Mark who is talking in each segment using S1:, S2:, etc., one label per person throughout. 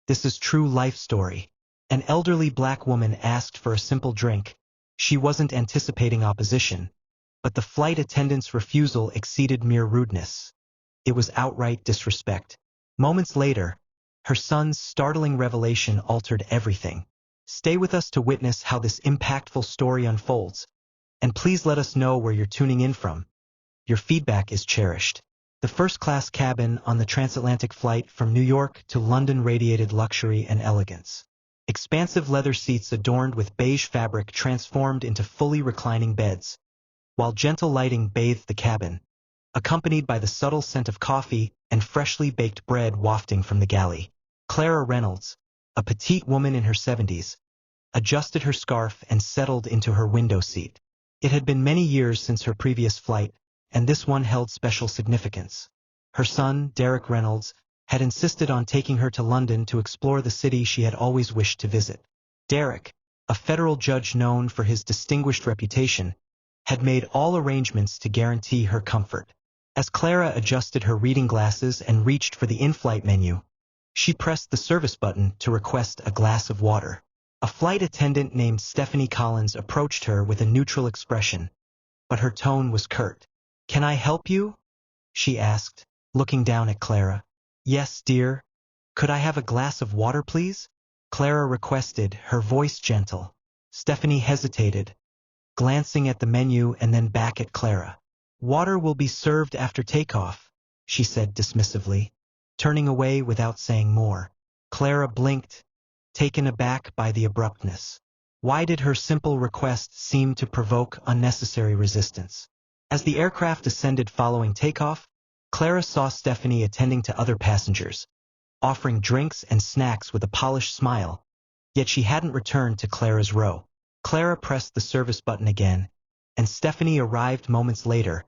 S1: This is true life story. An elderly black woman asked for a simple drink. She wasn't anticipating opposition, but the flight attendant's refusal exceeded mere rudeness. It was outright disrespect. Moments later, her son's startling revelation altered everything. Stay with us to witness how this impactful story unfolds, and please let us know where you're tuning in from. Your feedback is cherished. The first-class cabin on the transatlantic flight from New York to London radiated luxury and elegance. Expansive leather seats adorned with beige fabric transformed into fully reclining beds, while gentle lighting bathed the cabin, accompanied by the subtle scent of coffee and freshly baked bread wafting from the galley. Clara Reynolds, a petite woman in her 70s, adjusted her scarf and settled into her window seat. It had been many years since her previous flight, and this one held special significance. Her son, Derek Reynolds, had insisted on taking her to London to explore the city she had always wished to visit. Derek, a federal judge known for his distinguished reputation, had made all arrangements to guarantee her comfort. As Clara adjusted her reading glasses and reached for the in-flight menu, she pressed the service button to request a glass of water. A flight attendant named Stephanie Collins approached her with a neutral expression, but her tone was curt. "Can I help you?" she asked, looking down at Clara. "Yes, dear. Could I have a glass of water, please?" Clara requested, her voice gentle. Stephanie hesitated, glancing at the menu and then back at Clara. "Water will be served after takeoff," she said dismissively, turning away without saying more. Clara blinked, taken aback by the abruptness. Why did her simple request seem to provoke unnecessary resistance? As the aircraft ascended following takeoff, Clara saw Stephanie attending to other passengers, offering drinks and snacks with a polished smile, yet she hadn't returned to Clara's row. Clara pressed the service button again, and Stephanie arrived moments later,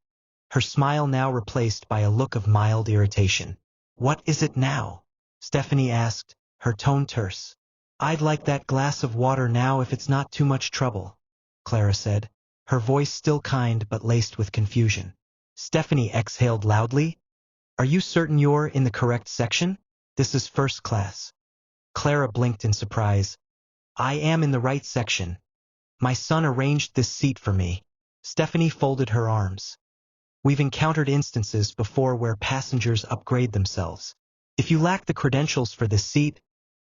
S1: her smile now replaced by a look of mild irritation. "What is it now?" Stephanie asked, her tone terse. "I'd like that glass of water now if it's not too much trouble," Clara said, her voice still kind but laced with confusion. Stephanie exhaled loudly. "Are you certain you're in the correct section? This is first class." Clara blinked in surprise. "I am in the right section. My son arranged this seat for me." Stephanie folded her arms. "We've encountered instances before where passengers upgrade themselves. If you lack the credentials for this seat,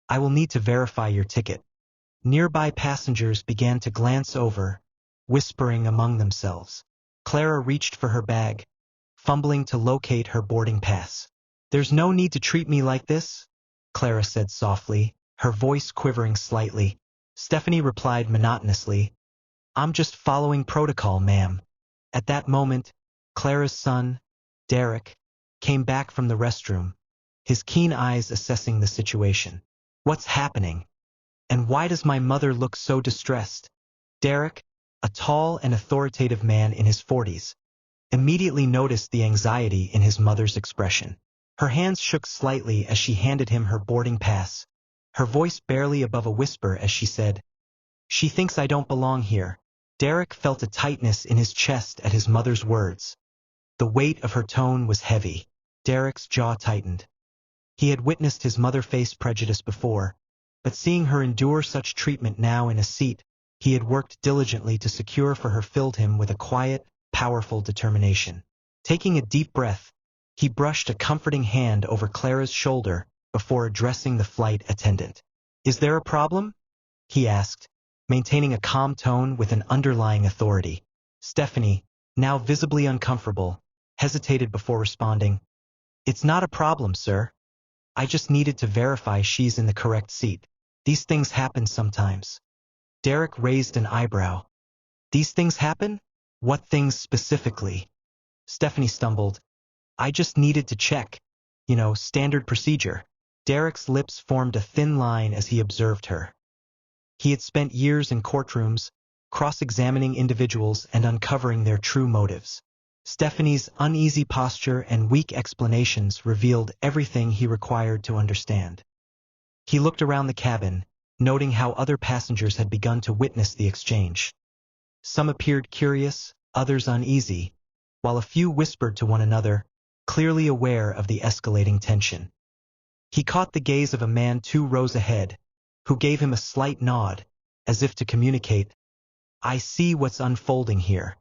S1: I will need to verify your ticket." Nearby passengers began to glance over, whispering among themselves. Clara reached for her bag, fumbling to locate her boarding pass. "There's no need to treat me like this," Clara said softly, her voice quivering slightly. Stephanie replied monotonously, "I'm just following protocol, ma'am." At that moment, Clara's son, Derek, came back from the restroom, his keen eyes assessing the situation. "What's happening? And why does my mother look so distressed?" Derek, a tall and authoritative man in his 40s, immediately noticed the anxiety in his mother's expression. Her hands shook slightly as she handed him her boarding pass, her voice barely above a whisper as she said, "She thinks I don't belong here." Derek felt a tightness in his chest at his mother's words. The weight of her tone was heavy. Derek's jaw tightened. He had witnessed his mother face prejudice before, but seeing her endure such treatment now in a seat he had worked diligently to secure for her filled him with a quiet, powerful determination. Taking a deep breath, he brushed a comforting hand over Clara's shoulder before addressing the flight attendant. "Is there a problem?" he asked, maintaining a calm tone with an underlying authority. Stephanie, now visibly uncomfortable, hesitated before responding. "It's not a problem, sir. I just needed to verify she's in the correct seat. These things happen sometimes." Derek raised an eyebrow. "These things happen? What things specifically?" Stephanie stumbled. "I just needed to check. Standard procedure." Derek's lips formed a thin line as he observed her. He had spent years in courtrooms, cross-examining individuals and uncovering their true motives. Stephanie's uneasy posture and weak explanations revealed everything he required to understand. He looked around the cabin, noting how other passengers had begun to witness the exchange. Some appeared curious, others uneasy, while a few whispered to one another, clearly aware of the escalating tension. He caught the gaze of a man 2 rows ahead, who gave him a slight nod, as if to communicate, "I see what's unfolding here."